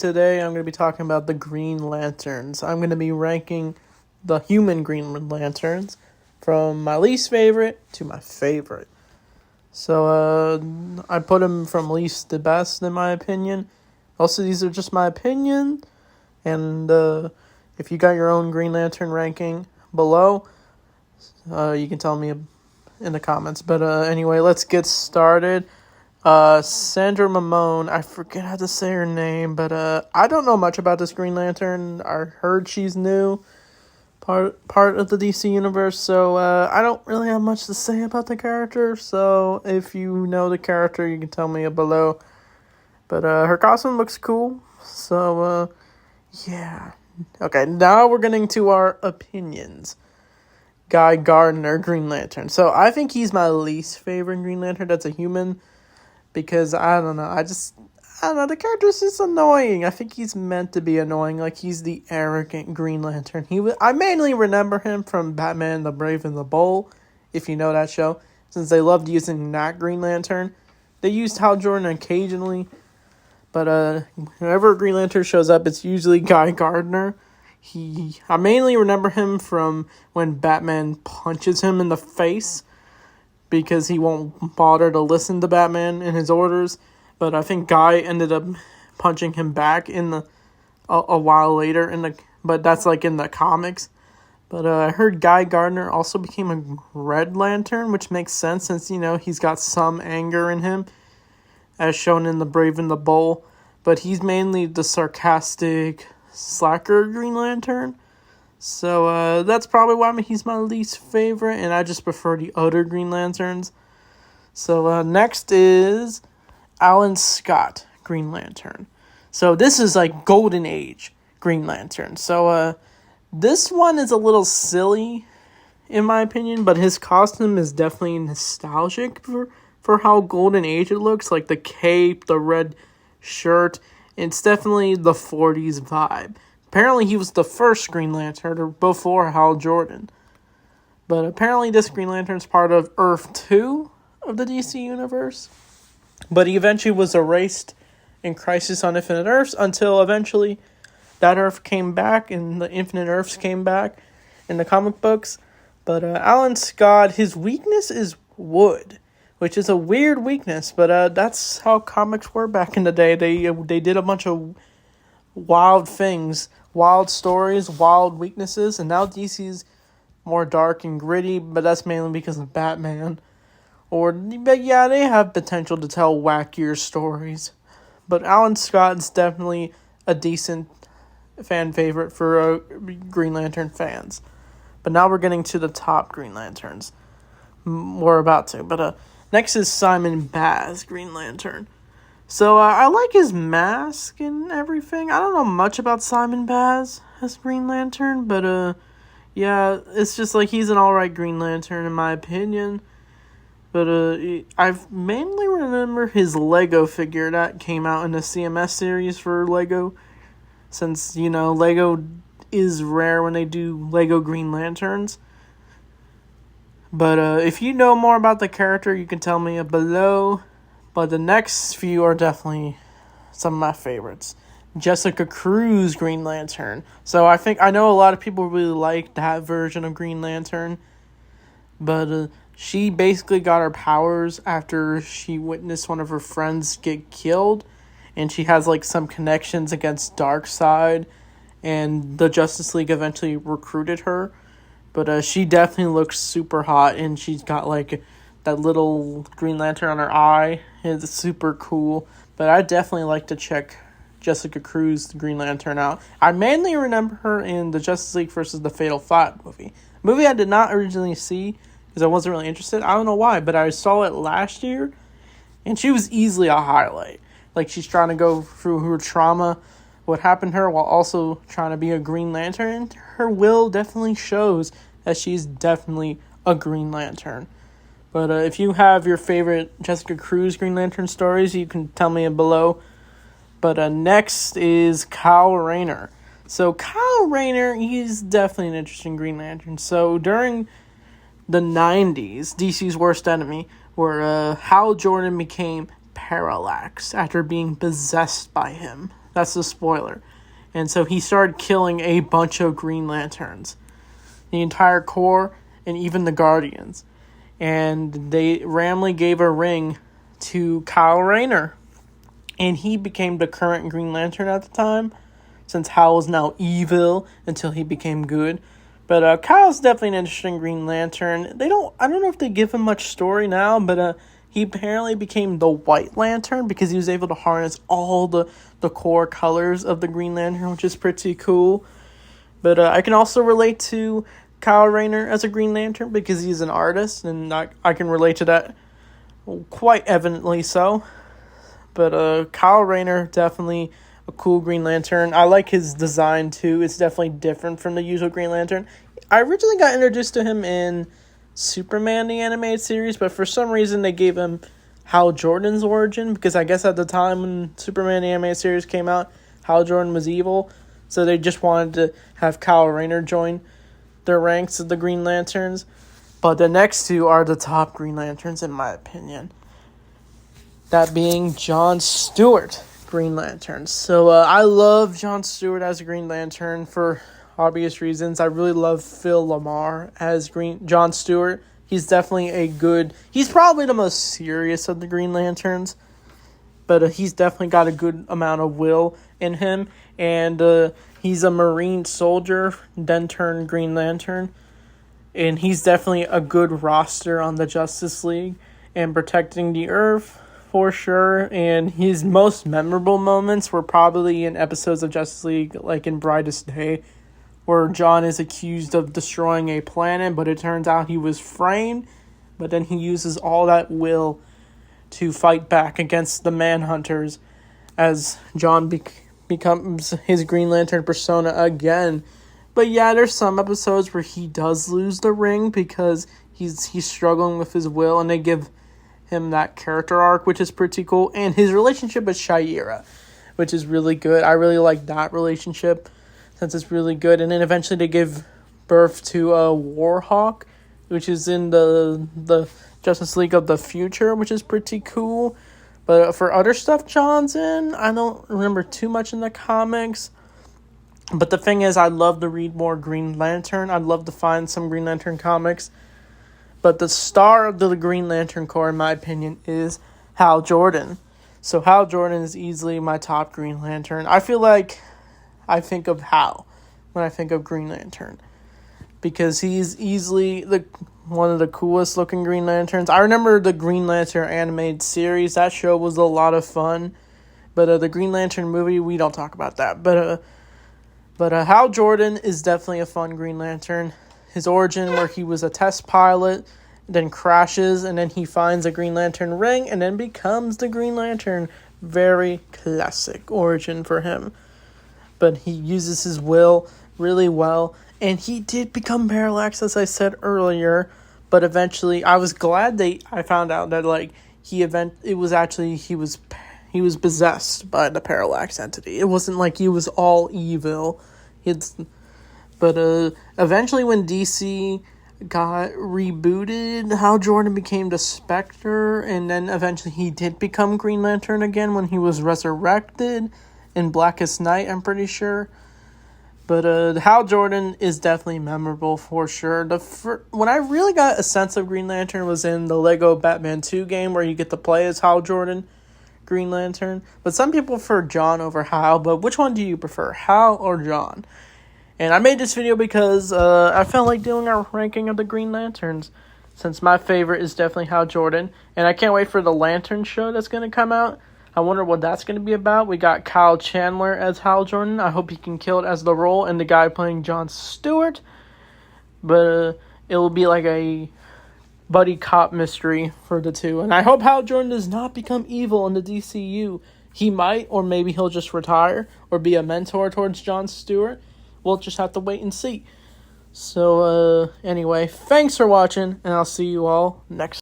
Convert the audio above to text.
Today I'm going to be talking about the Green Lanterns. I'm going to be ranking the human Green Lanterns from my least favorite to my favorite. So I put them from least to best in my opinion. Also, these are just my opinion. And if you got your own Green Lantern ranking below, you can tell me in the comments. But anyway, let's get started. Sandra Mori, I forget how to say her name, but I don't know much about this Green Lantern. I heard she's new, part of the DC universe, so I don't really have much to say about the character. So if you know the character, you can tell me below. But her costume looks cool, so yeah. Okay, now we're getting to our opinions. Gardner, Green Lantern. So I think he's my least favorite Green Lantern that's a human. Because, I don't know, the character's just annoying. I think he's meant to be annoying, like he's the arrogant Green Lantern. I mainly remember him from Batman, the Brave and the Bold, if you know that show, since they loved using that Green Lantern. They used Hal Jordan occasionally, but whenever a Green Lantern shows up, it's usually Gardner. I mainly remember him from when Batman punches him in the face, because he won't bother to listen to Batman and his orders. But I think Guy ended up punching him back a while later, but that's like in the comics. But I heard Gardner also became a Red Lantern, which makes sense since, he's got some anger in him, as shown in The Brave and the Bold. But he's mainly the sarcastic, slacker Green Lantern. So that's probably why he's my least favorite, and I just prefer the other Green Lanterns. So next is Allan Scott, Green Lantern. So this is like Golden Age Green Lantern. So this one is a little silly, in my opinion, but his costume is definitely nostalgic for how Golden Age it looks. Like the cape, the red shirt, it's definitely the 40s vibe. Apparently, he was the first Green Lantern before Hal Jordan. But apparently, this Green Lantern is part of Earth 2 of the DC Universe. But he eventually was erased in Crisis on Infinite Earths until eventually that Earth came back and the Infinite Earths came back in the comic books. But Allan Scott, his weakness is wood, which is a weird weakness. But that's how comics were back in the day. They did a bunch of wild things, wild stories, wild weaknesses, and now DC's more dark and gritty, but that's mainly because of Batman. But yeah, they have potential to tell wackier stories. But Allan Scott's definitely a decent fan favorite for Green Lantern fans. But now we're getting to the top Green Lanterns. We're about to. But next is Simon Baz, Green Lantern. So, I like his mask and everything. I don't know much about Simon Baz as Green Lantern, but, yeah, it's just like he's an alright Green Lantern in my opinion. But, I mainly remember his Lego figure that came out in the CMS series for Lego. Since, Lego is rare when they do Lego Green Lanterns. But, if you know more about the character, you can tell me below. But the next few are definitely some of my favorites. Jessica Cruz, Green Lantern. So I know a lot of people really like that version of Green Lantern. But she basically got her powers after she witnessed one of her friends get killed. And she has like some connections against Darkseid. And the Justice League eventually recruited her. But she definitely looks super hot. And she's got like that little Green Lantern on her eye. It's super cool. But I definitely like to check Jessica Cruz, the Green Lantern, out. I mainly remember her in the Justice League versus the Fatal Five movie. Movie I did not originally see because I wasn't really interested. I don't know why, but I saw it last year. And she was easily a highlight. Like she's trying to go through her trauma, what happened to her, while also trying to be a Green Lantern. Her will definitely shows that she's definitely a Green Lantern. But if you have your favorite Jessica Cruz Green Lantern stories, you can tell me below. But next is Kyle Rayner. So Kyle Rayner, he's definitely an interesting Green Lantern. So during the 90s, DC's worst enemy, where Hal Jordan became Parallax after being possessed by him. That's the spoiler. And so he started killing a bunch of Green Lanterns. The entire Corps and even the Guardians. And they randomly gave a ring to Kyle Rayner. And he became the current Green Lantern at the time, since Hal was now evil until he became good. But Kyle's definitely an interesting Green Lantern. I don't know if they give him much story now, but he apparently became the White Lantern because he was able to harness all the core colors of the Green Lantern, which is pretty cool. But I can also relate to Kyle Rayner as a Green Lantern because he's an artist, and I can relate to that quite evidently so. But Kyle Rayner, definitely a cool Green Lantern. I like his design too. It's definitely different from the usual Green Lantern. I originally got introduced to him in Superman, the animated series, but for some reason they gave him Hal Jordan's origin, because I guess at the time when Superman, the animated series came out, Hal Jordan was evil, so they just wanted to have Kyle Rayner join their ranks of the Green Lanterns. But the next two are the top Green Lanterns, in my opinion. That being John Stewart Green Lantern. So I love John Stewart as a Green Lantern for obvious reasons. I really love Phil Lamar as John Stewart. He's definitely he's probably the most serious of the Green Lanterns, but he's definitely got a good amount of will in him, and he's a Marine soldier, then turned Green Lantern, and he's definitely a good roster on the Justice League and protecting the Earth for sure. And his most memorable moments were probably in episodes of Justice League, like in Brightest Day, where John is accused of destroying a planet, but it turns out he was framed, but then he uses all that will to fight back against the Manhunters as John becomes his Green Lantern persona again. But yeah, there's some episodes where he does lose the ring because he's struggling with his will, and they give him that character arc, which is pretty cool, and his relationship with Shaira, which is really good. I really like that relationship since it's really good. And then eventually they give birth to Warhawk, which is in the Justice League of the Future, which is pretty cool. But for other stuff John's in, I don't remember too much in the comics. But the thing is, I'd love to read more Green Lantern. I'd love to find some Green Lantern comics. But the star of the Green Lantern Corps, in my opinion, is Hal Jordan. So Hal Jordan is easily my top Green Lantern. I feel like I think of Hal when I think of Green Lantern, because he's easily one of the coolest looking Green Lanterns. I remember the Green Lantern animated series. That show was a lot of fun. But the Green Lantern movie, we don't talk about that. But Hal Jordan is definitely a fun Green Lantern. His origin, where he was a test pilot, then crashes, and then he finds a Green Lantern ring, and then becomes the Green Lantern. Very classic origin for him. But he uses his will really well, and he did become Parallax, as I said earlier. But eventually, I was glad I found out that he was possessed by the Parallax entity. It wasn't like he was all evil. But eventually when DC got rebooted, Hal Jordan became the Spectre, and then eventually he did become Green Lantern again when he was resurrected in Blackest Night, I'm pretty sure. But Hal Jordan is definitely memorable for sure. When I really got a sense of Green Lantern was in the Lego Batman 2 game, where you get to play as Hal Jordan, Green Lantern. But some people prefer John over Hal, but which one do you prefer, Hal or John? And I made this video because I felt like doing a ranking of the Green Lanterns, since my favorite is definitely Hal Jordan. And I can't wait for the Lantern show that's going to come out. I wonder what that's going to be about. We got Kyle Chandler as Hal Jordan. I hope he can kill it as the role, and the guy playing John Stewart. But it will be like a buddy cop mystery for the two. And I hope Hal Jordan does not become evil in the DCU. He might, or maybe he'll just retire or be a mentor towards John Stewart. We'll just have to wait and see. So, anyway, thanks for watching, and I'll see you all next time.